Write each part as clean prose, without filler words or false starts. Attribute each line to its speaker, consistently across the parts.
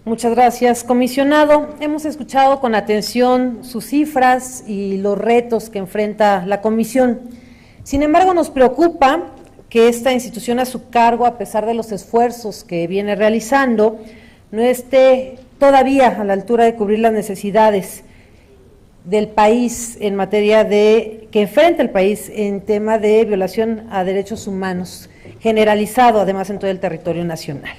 Speaker 1: Muchas gracias, comisionado. Hemos escuchado con atención sus cifras y los retos que enfrenta la comisión. Sin embargo, nos preocupa que esta institución a su cargo, a pesar de los esfuerzos que viene realizando, no esté todavía a la altura de cubrir las necesidades del país en materia que enfrenta el país en tema de violación a derechos humanos, generalizado además en todo el territorio nacional.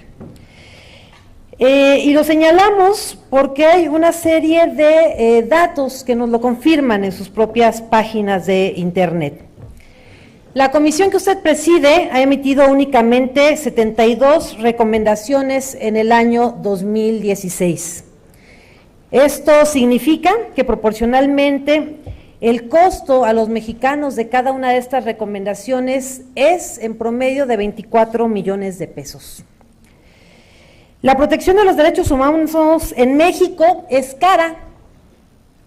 Speaker 1: Y lo señalamos porque hay una serie de datos que nos lo confirman en sus propias páginas de internet. La comisión que usted preside ha emitido únicamente 72 recomendaciones en el año 2016. Esto significa que proporcionalmente el costo a los mexicanos de cada una de estas recomendaciones es en promedio de 24 millones de pesos. La protección de los derechos humanos en México es cara,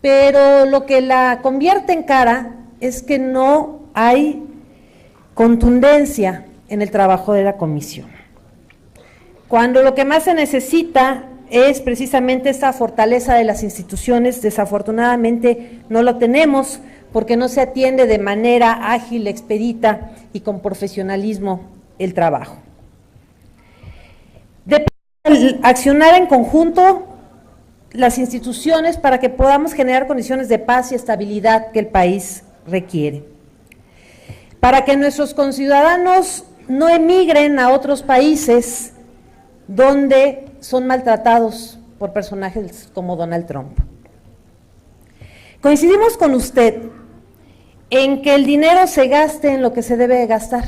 Speaker 1: pero lo que la convierte en cara es que no hay contundencia en el trabajo de la comisión. Cuando lo que más se necesita es precisamente esa fortaleza de las instituciones, desafortunadamente no lo tenemos porque no se atiende de manera ágil, expedita y con profesionalismo el trabajo. Accionar en conjunto las instituciones para que podamos generar condiciones de paz y estabilidad que el país requiere. Para que nuestros conciudadanos no emigren a otros países donde son maltratados por personajes como Donald Trump. Coincidimos con usted en que el dinero se gaste en lo que se debe gastar.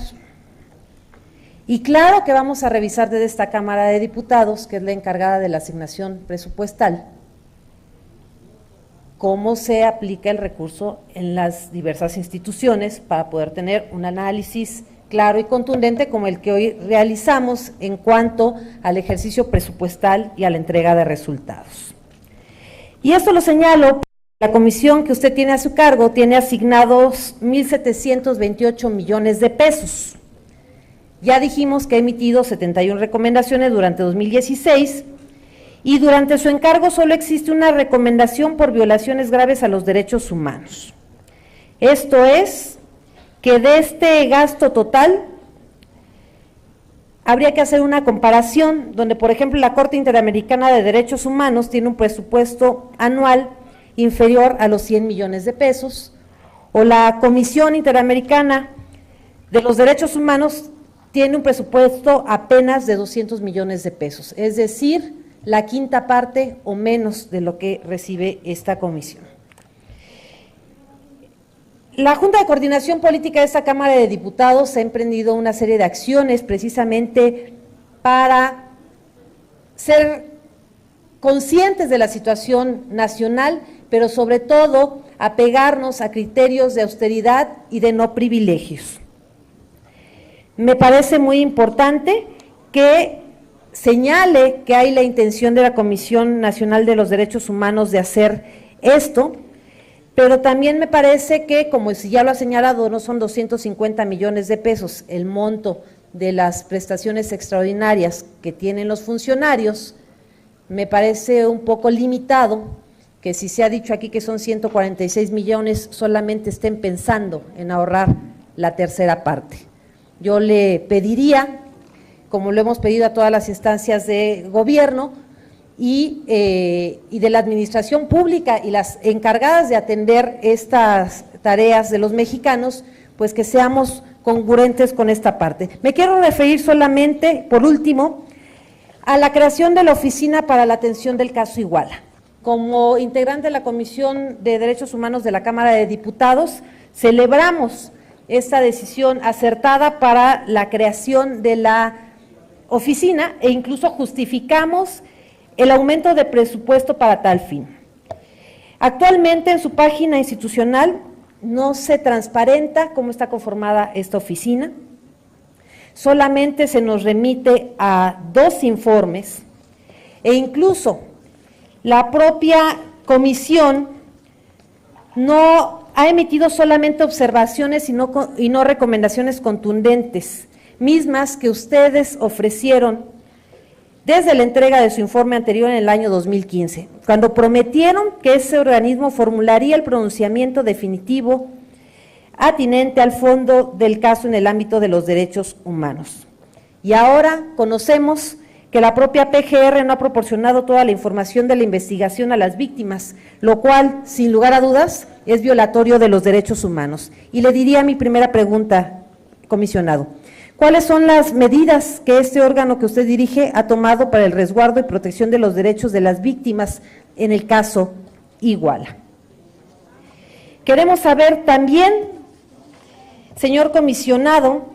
Speaker 1: Y claro que vamos a revisar desde esta Cámara de Diputados, que es la encargada de la asignación presupuestal, cómo se aplica el recurso en las diversas instituciones para poder tener un análisis claro y contundente como el que hoy realizamos en cuanto al ejercicio presupuestal y a la entrega de resultados. Y esto lo señalo, la comisión que usted tiene a su cargo tiene asignados 1,728 millones de pesos. Ya dijimos que ha emitido 71 recomendaciones durante 2016 y durante su encargo solo existe una recomendación por violaciones graves a los derechos humanos. Esto es que de este gasto total habría que hacer una comparación donde, por ejemplo, la Corte Interamericana de Derechos Humanos tiene un presupuesto anual inferior a los 100 millones de pesos, o la Comisión Interamericana de los Derechos Humanos tiene un presupuesto apenas de 200 millones de pesos, es decir, la quinta parte o menos de lo que recibe esta comisión. La Junta de Coordinación Política de esta Cámara de Diputados ha emprendido una serie de acciones precisamente para ser conscientes de la situación nacional, pero sobre todo apegarnos a criterios de austeridad y de no privilegios. Me parece muy importante que señale que hay la intención de la Comisión Nacional de los Derechos Humanos de hacer esto, pero también me parece que, como ya lo ha señalado, no son 250 millones de pesos el monto de las prestaciones extraordinarias que tienen los funcionarios, me parece un poco limitado que si se ha dicho aquí que son 146 millones, solamente estén pensando en ahorrar la tercera parte. Yo le pediría, como lo hemos pedido a todas las instancias de gobierno y de la administración pública y las encargadas de atender estas tareas de los mexicanos, pues que seamos congruentes con esta parte. Me quiero referir solamente, por último, a la creación de la Oficina para la Atención del Caso Iguala. Como integrante de la Comisión de Derechos Humanos de la Cámara de Diputados, celebramos esta decisión acertada para la creación de la oficina e incluso justificamos el aumento de presupuesto para tal fin. Actualmente en su página institucional no se transparenta cómo está conformada esta oficina, solamente se nos remite a 2 informes e incluso la propia comisión no ha emitido solamente observaciones y no recomendaciones contundentes, mismas que ustedes ofrecieron desde la entrega de su informe anterior en el año 2015, cuando prometieron que ese organismo formularía el pronunciamiento definitivo atinente al fondo del caso en el ámbito de los derechos humanos. Y ahora conocemos que la propia PGR no ha proporcionado toda la información de la investigación a las víctimas, lo cual, sin lugar a dudas, es violatorio de los derechos humanos. Y le diría mi primera pregunta, comisionado, ¿cuáles son las medidas que este órgano que usted dirige ha tomado para el resguardo y protección de los derechos de las víctimas en el caso Iguala? Queremos saber también, señor comisionado,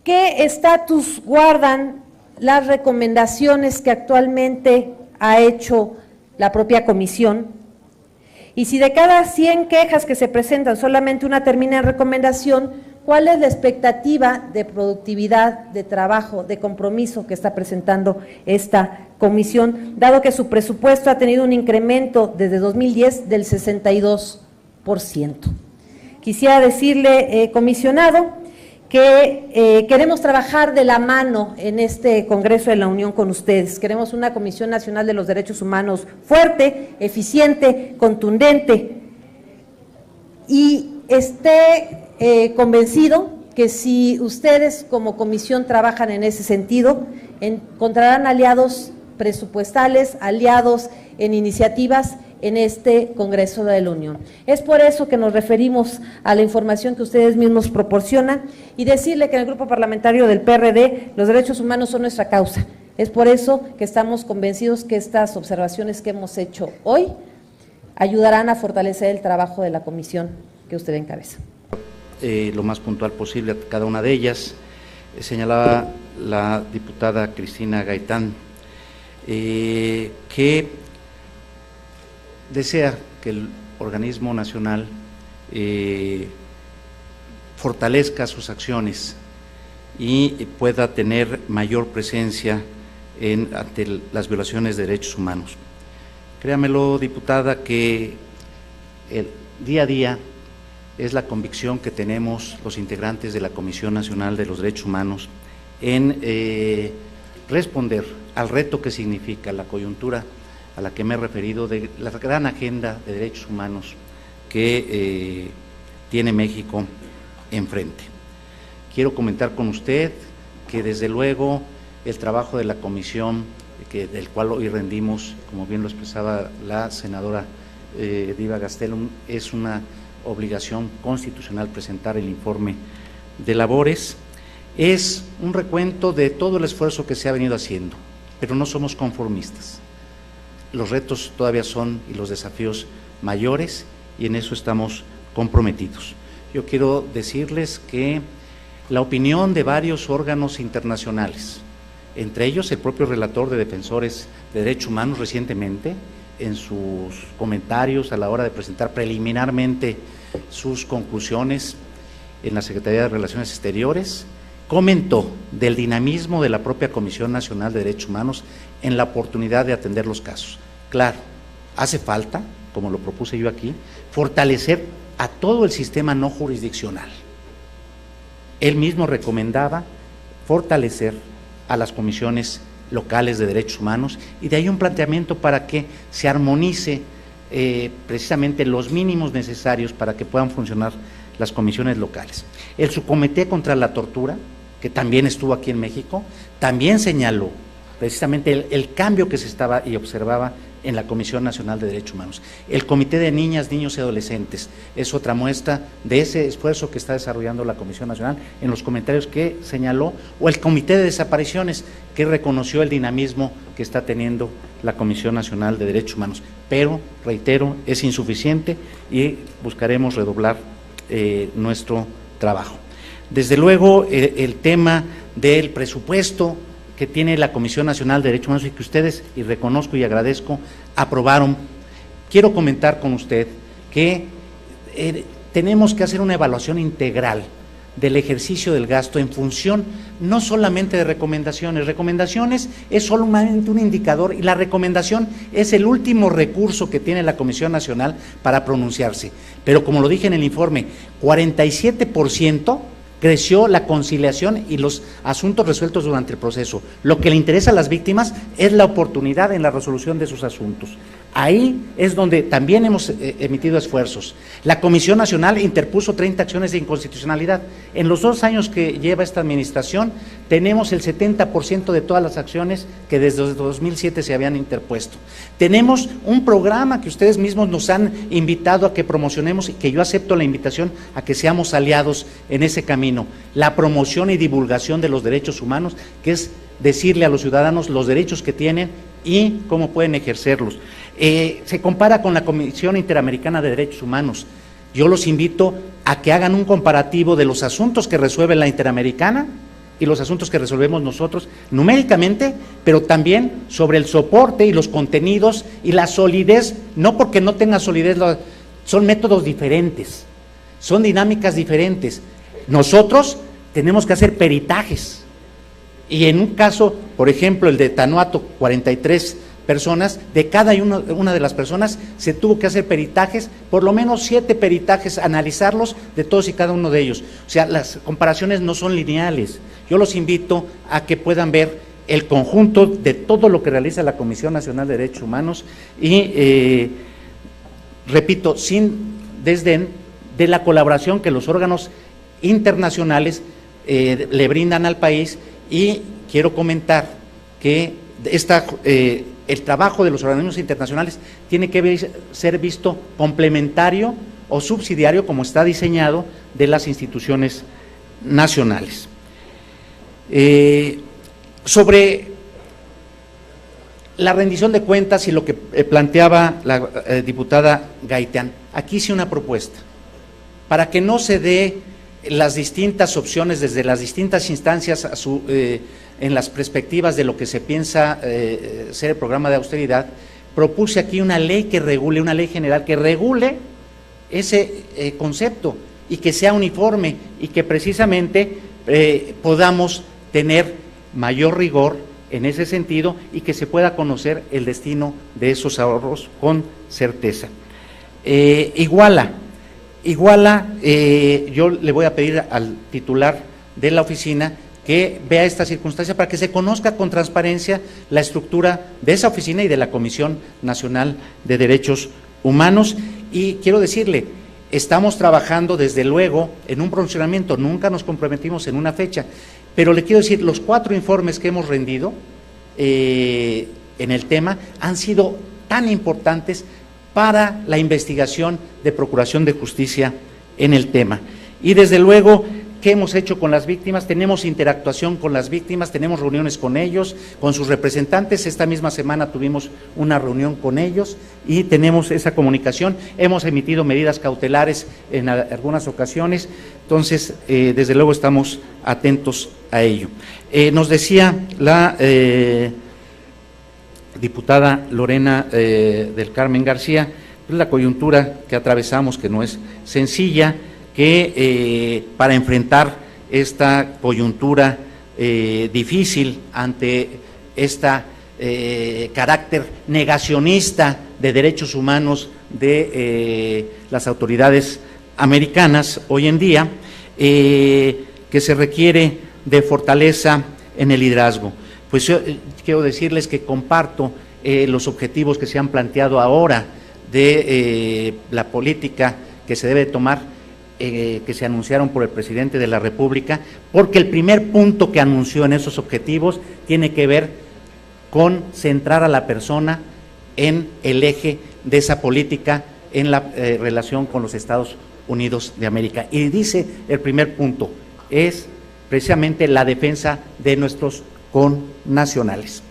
Speaker 1: ¿qué estatus guardan las recomendaciones que actualmente ha hecho la propia comisión? Y si de cada 100 quejas que se presentan solamente una termina en recomendación, ¿cuál es la expectativa de productividad, de trabajo, de compromiso que está presentando esta comisión, dado que su presupuesto ha tenido un incremento desde 2010 del 62%? Quisiera decirle, comisionado, que queremos trabajar de la mano en este Congreso de la Unión con ustedes. Queremos una Comisión Nacional de los Derechos Humanos fuerte, eficiente, contundente, y esté convencido que si ustedes como comisión trabajan en ese sentido, encontrarán aliados presupuestales, aliados en iniciativas en este Congreso de la Unión. Es por eso que nos referimos a la información que ustedes mismos proporcionan y decirle que en el Grupo Parlamentario del PRD los derechos humanos son nuestra causa. Es por eso que estamos convencidos que estas observaciones que hemos hecho hoy ayudarán a fortalecer el trabajo de la comisión que usted encabeza.
Speaker 2: Lo más puntual posible a cada una de ellas. Señalaba la diputada Cristina Gaitán que desea que el organismo nacional fortalezca sus acciones y pueda tener mayor presencia ante las violaciones de derechos humanos. Créamelo, diputada, que el día a día es la convicción que tenemos los integrantes de la Comisión Nacional de los Derechos Humanos en responder al reto que significa la coyuntura a la que me he referido, de la gran agenda de derechos humanos que tiene México enfrente. Quiero comentar con usted que desde luego el trabajo de la comisión, del cual hoy rendimos, como bien lo expresaba la senadora Diva Gastelum, es una obligación constitucional presentar el informe de labores. Es un recuento de todo el esfuerzo que se ha venido haciendo, pero no somos conformistas. Los retos todavía son y los desafíos mayores y en eso estamos comprometidos. Yo quiero decirles que la opinión de varios órganos internacionales, entre ellos el propio relator de defensores de derechos humanos recientemente, en sus comentarios a la hora de presentar preliminarmente sus conclusiones en la Secretaría de Relaciones Exteriores, comentó del dinamismo de la propia Comisión Nacional de Derechos Humanos en la oportunidad de atender los casos. Claro, hace falta, como lo propuse yo aquí, fortalecer a todo el sistema no jurisdiccional. Él mismo recomendaba fortalecer a las comisiones locales de derechos humanos y de ahí un planteamiento para que se armonice precisamente los mínimos necesarios para que puedan funcionar las comisiones locales. El Subcomité contra la Tortura, que también estuvo aquí en México, también señaló precisamente el cambio que se estaba y observaba en la Comisión Nacional de Derechos Humanos. El Comité de Niñas, Niños y Adolescentes es otra muestra de ese esfuerzo que está desarrollando la Comisión Nacional en los comentarios que señaló, o el Comité de Desapariciones, que reconoció el dinamismo que está teniendo la Comisión Nacional de Derechos Humanos. Pero, reitero, es insuficiente y buscaremos redoblar nuestro trabajo. Desde luego, el tema del presupuesto que tiene la Comisión Nacional de Derechos Humanos y que ustedes, y reconozco y agradezco, aprobaron. Quiero comentar con usted que tenemos que hacer una evaluación integral del ejercicio del gasto en función no solamente de recomendaciones. Recomendaciones es solamente un indicador y la recomendación es el último recurso que tiene la Comisión Nacional para pronunciarse. Pero como lo dije en el informe, 47% creció la conciliación y los asuntos resueltos durante el proceso. Lo que le interesa a las víctimas es la oportunidad en la resolución de sus asuntos. Ahí es donde también hemos emitido esfuerzos. La Comisión Nacional interpuso 30 acciones de inconstitucionalidad. En los 2 años que lleva esta administración, tenemos el 70% de todas las acciones que desde 2007 se habían interpuesto. Tenemos un programa que ustedes mismos nos han invitado a que promocionemos y que yo acepto la invitación a que seamos aliados en ese camino. La promoción y divulgación de los derechos humanos, que es decirle a los ciudadanos los derechos que tienen y cómo pueden ejercerlos. Se compara con la Comisión Interamericana de Derechos Humanos. Yo los invito a que hagan un comparativo de los asuntos que resuelve la Interamericana y los asuntos que resolvemos nosotros, numéricamente, pero también sobre el soporte y los contenidos y la solidez, no porque no tenga solidez, son métodos diferentes, son dinámicas diferentes. Nosotros tenemos que hacer peritajes, y en un caso, por ejemplo, el de Tanuato, 43 personas, de cada una de las personas se tuvo que hacer peritajes, por lo menos 7 peritajes, analizarlos de todos y cada uno de ellos. O sea, las comparaciones no son lineales. Yo los invito a que puedan ver el conjunto de todo lo que realiza la Comisión Nacional de Derechos Humanos y, repito, sin desdén de la colaboración que los órganos internacionales le brindan al país. Y quiero comentar que el trabajo de los organismos internacionales tiene que ser visto complementario o subsidiario, como está diseñado, de las instituciones nacionales. Sobre la rendición de cuentas y lo que planteaba la diputada Gaitán, aquí sí una propuesta, para que no se dé las distintas opciones desde las distintas instancias en las perspectivas de lo que se piensa ser el programa de austeridad. Propuse aquí una ley que regule, una ley general que regule ese concepto y que sea uniforme y que precisamente podamos tener mayor rigor en ese sentido y que se pueda conocer el destino de esos ahorros con certeza. Iguala, yo le voy a pedir al titular de la oficina que vea esta circunstancia para que se conozca con transparencia la estructura de esa oficina y de la Comisión Nacional de Derechos Humanos. Y quiero decirle, estamos trabajando desde luego en un pronunciamiento, nunca nos comprometimos en una fecha, pero le quiero decir, los 4 informes que hemos rendido en el tema han sido tan importantes para la investigación de procuración de justicia en el tema. Y desde luego, ¿qué hemos hecho con las víctimas? Tenemos interactuación con las víctimas, tenemos reuniones con ellos, con sus representantes. Esta misma semana tuvimos una reunión con ellos y tenemos esa comunicación. Hemos emitido medidas cautelares en algunas ocasiones, entonces, desde luego estamos atentos a ello. Nos decía la diputada Lorena del Carmen García, la coyuntura que atravesamos, que no es sencilla, que para enfrentar esta coyuntura difícil ante esta carácter negacionista de derechos humanos de las autoridades americanas hoy en día, que se requiere de fortaleza en el liderazgo. Pues yo quiero decirles que comparto los objetivos que se han planteado ahora de la política que se debe tomar, que se anunciaron por el presidente de la República, porque el primer punto que anunció en esos objetivos tiene que ver con centrar a la persona en el eje de esa política en la relación con los Estados Unidos de América. Y dice el primer punto, es precisamente la defensa de nuestros connacionales.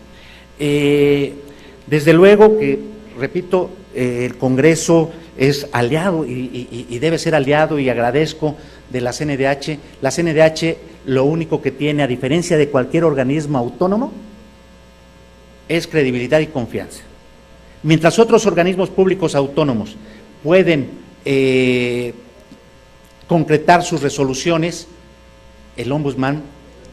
Speaker 2: Desde luego que, repito, el Congreso es aliado y debe ser aliado, y agradezco de la CNDH. La CNDH lo único que tiene, a diferencia de cualquier organismo autónomo, es credibilidad y confianza. Mientras otros organismos públicos autónomos pueden concretar sus resoluciones, el Ombudsman,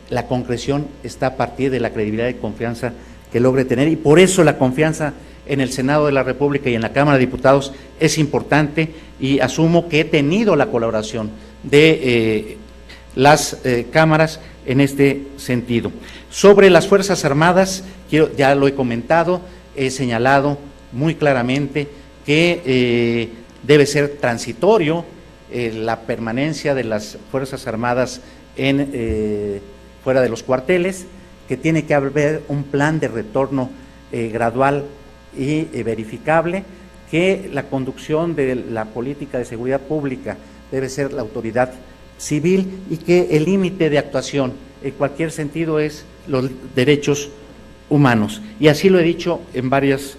Speaker 2: la concreción está a partir de la credibilidad y confianza que logre tener, y por eso la confianza en el Senado de la República y en la Cámara de Diputados es importante, y asumo que he tenido la colaboración de las cámaras en este sentido. Sobre las Fuerzas Armadas, ya lo he comentado, he señalado muy claramente que debe ser transitorio la permanencia de las Fuerzas Armadas fuera de los cuarteles, que tiene que haber un plan de retorno gradual y verificable, que la conducción de la política de seguridad pública debe ser la autoridad civil y que el límite de actuación en cualquier sentido es los derechos humanos. Y así lo he dicho en varias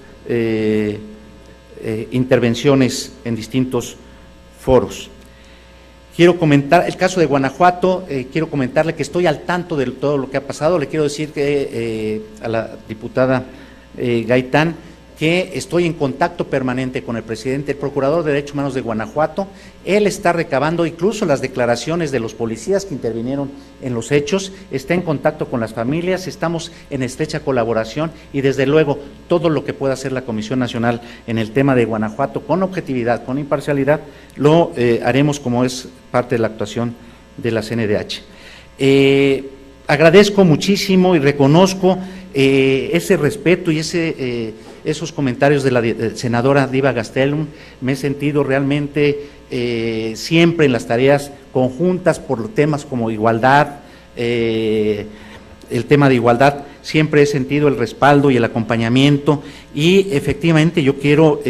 Speaker 2: intervenciones en distintos foros. Quiero comentar el caso de Guanajuato, quiero comentarle que estoy al tanto de todo lo que ha pasado. Le quiero decir que a la diputada Gaitán que estoy en contacto permanente con el presidente, el Procurador de Derechos Humanos de Guanajuato. Él está recabando incluso las declaraciones de los policías que intervinieron en los hechos, está en contacto con las familias, estamos en estrecha colaboración y desde luego todo lo que pueda hacer la Comisión Nacional en el tema de Guanajuato con objetividad, con imparcialidad, lo haremos como es parte de la actuación de la CNDH. Agradezco muchísimo y reconozco ese respeto y esos comentarios de la senadora Diva Gastelum. Me he sentido realmente siempre en las tareas conjuntas por temas como igualdad, el tema de igualdad, siempre he sentido el respaldo y el acompañamiento y efectivamente yo quiero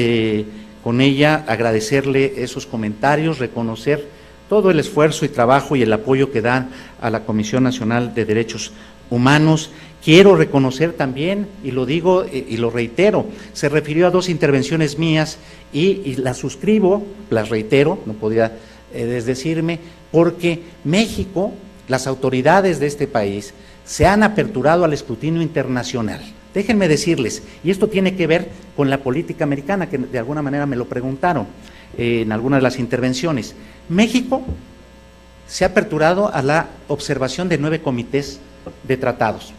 Speaker 2: con ella agradecerle esos comentarios, reconocer todo el esfuerzo y trabajo y el apoyo que dan a la Comisión Nacional de Derechos Humanos. Quiero reconocer también, y lo digo y lo reitero, se refirió a 2 intervenciones mías y las suscribo, las reitero, no podría desdecirme, porque México, las autoridades de este país, se han aperturado al escrutinio internacional. Déjenme decirles, y esto tiene que ver con la política americana, que de alguna manera me lo preguntaron en algunas de las intervenciones. México se ha aperturado a la observación de 9 comités de tratados.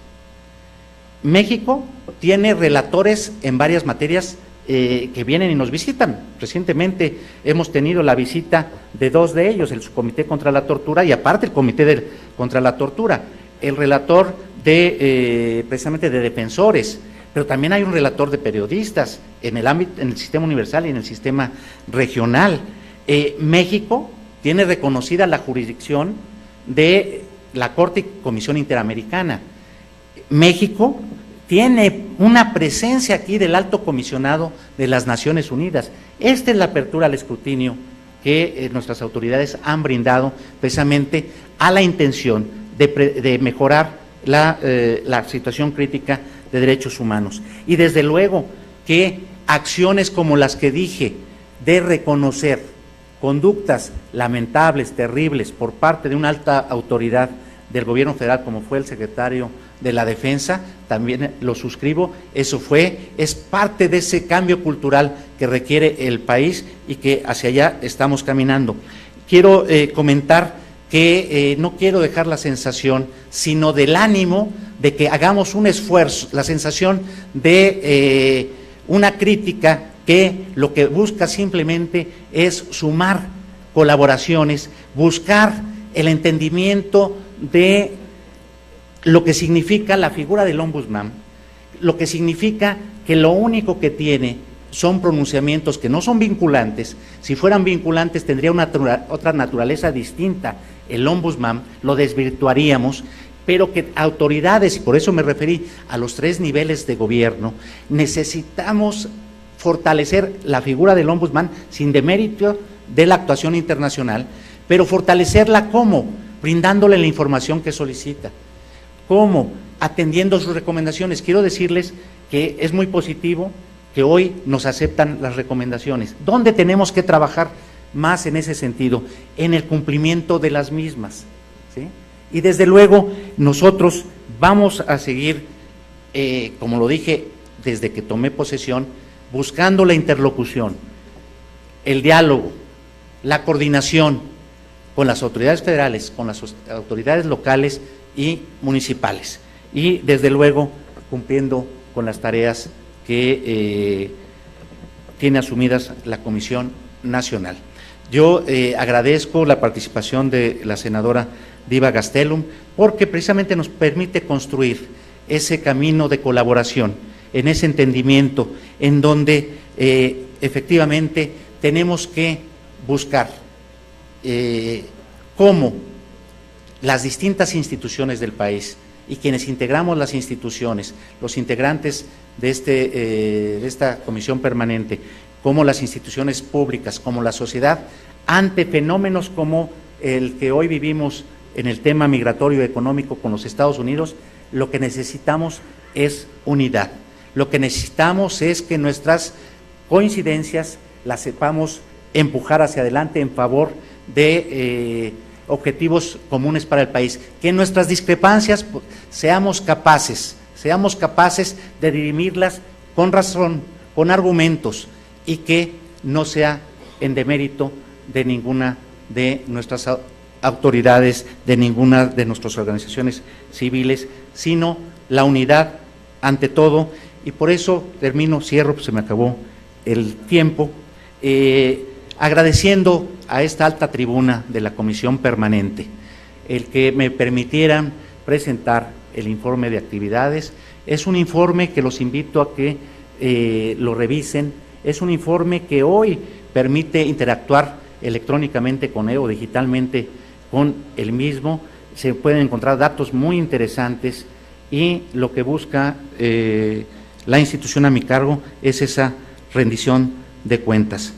Speaker 2: México tiene relatores en varias materias que vienen y nos visitan. Recientemente hemos tenido la visita de 2 de ellos, el Subcomité contra la Tortura y aparte el Comité contra la Tortura, el relator precisamente de defensores, pero también hay un relator de periodistas en el sistema universal y en el sistema regional. México tiene reconocida la jurisdicción de la Corte y Comisión Interamericana. México tiene una presencia aquí del Alto Comisionado de las Naciones Unidas. Esta es la apertura al escrutinio que nuestras autoridades han brindado precisamente a la intención de mejorar la situación crítica de derechos humanos. Y desde luego que acciones como las que dije, de reconocer conductas lamentables, terribles, por parte de una alta autoridad del gobierno federal, como fue el secretario de la Defensa, también lo suscribo, es parte de ese cambio cultural que requiere el país y que hacia allá estamos caminando. Quiero comentar que no quiero dejar la sensación, sino del ánimo de que hagamos un esfuerzo, la sensación de una crítica que lo que busca simplemente es sumar colaboraciones, buscar el entendimiento de lo que significa la figura del ombudsman, lo que significa que lo único que tiene son pronunciamientos que no son vinculantes. Si fueran vinculantes tendría otra naturaleza distinta. El ombudsman lo desvirtuaríamos, pero que autoridades, y por eso me referí a los 3 niveles de gobierno, necesitamos fortalecer la figura del ombudsman sin demérito de la actuación internacional, pero fortalecerla ¿cómo? Brindándole la información que solicita. ¿Cómo? Atendiendo sus recomendaciones. Quiero decirles que es muy positivo que hoy nos aceptan las recomendaciones. ¿Dónde tenemos que trabajar más en ese sentido? En el cumplimiento de las mismas, ¿sí? Y desde luego nosotros vamos a seguir, como lo dije desde que tomé posesión, buscando la interlocución, el diálogo, la coordinación con las autoridades federales, con las autoridades locales y municipales, y desde luego cumpliendo con las tareas que tiene asumidas la Comisión Nacional. Yo agradezco la participación de la senadora Diva Gastelum, porque precisamente nos permite construir ese camino de colaboración, en ese entendimiento, en donde efectivamente tenemos que buscar cómo las distintas instituciones del país y quienes integramos las instituciones, los integrantes de esta comisión permanente, como las instituciones públicas, como la sociedad, ante fenómenos como el que hoy vivimos en el tema migratorio económico con los Estados Unidos, lo que necesitamos es unidad. Lo que necesitamos es que nuestras coincidencias las sepamos empujar hacia adelante en favor de objetivos comunes para el país, que en nuestras discrepancias seamos capaces de dirimirlas con razón, con argumentos, y que no sea en demérito de ninguna de nuestras autoridades, de ninguna de nuestras organizaciones civiles, sino la unidad ante todo. Y por eso cierro, pues se me acabó el tiempo, agradeciendo a esta alta tribuna de la Comisión Permanente el que me permitieran presentar el informe de actividades. Es un informe que los invito a que lo revisen, es un informe que hoy permite interactuar electrónicamente con él o digitalmente con el mismo. Se pueden encontrar datos muy interesantes y lo que busca la institución a mi cargo es esa rendición de cuentas.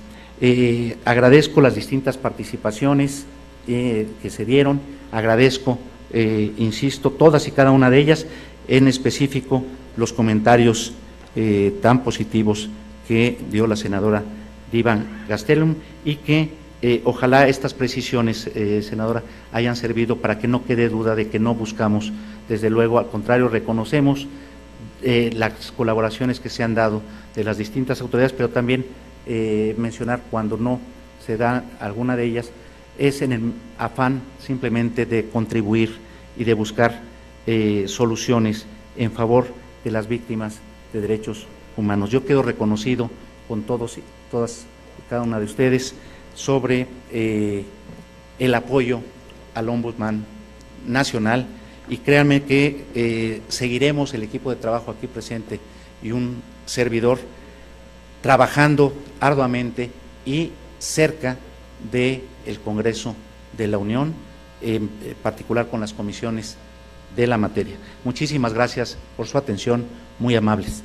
Speaker 2: Agradezco las distintas participaciones que se dieron, agradezco, insisto, todas y cada una de ellas, en específico los comentarios tan positivos que dio la senadora Diva Gastelum, y que ojalá estas precisiones, senadora, hayan servido para que no quede duda de que no buscamos, desde luego, al contrario, reconocemos las colaboraciones que se han dado de las distintas autoridades, pero también mencionar cuando no se da alguna de ellas, es en el afán simplemente de contribuir y de buscar soluciones en favor de las víctimas de derechos humanos. Yo quedo reconocido con todas y cada una de ustedes sobre el apoyo al Ombudsman Nacional, y créanme que seguiremos el equipo de trabajo aquí presente y un servidor trabajando arduamente y cerca del Congreso de la Unión, en particular con las comisiones de la materia. Muchísimas gracias por su atención, muy amables.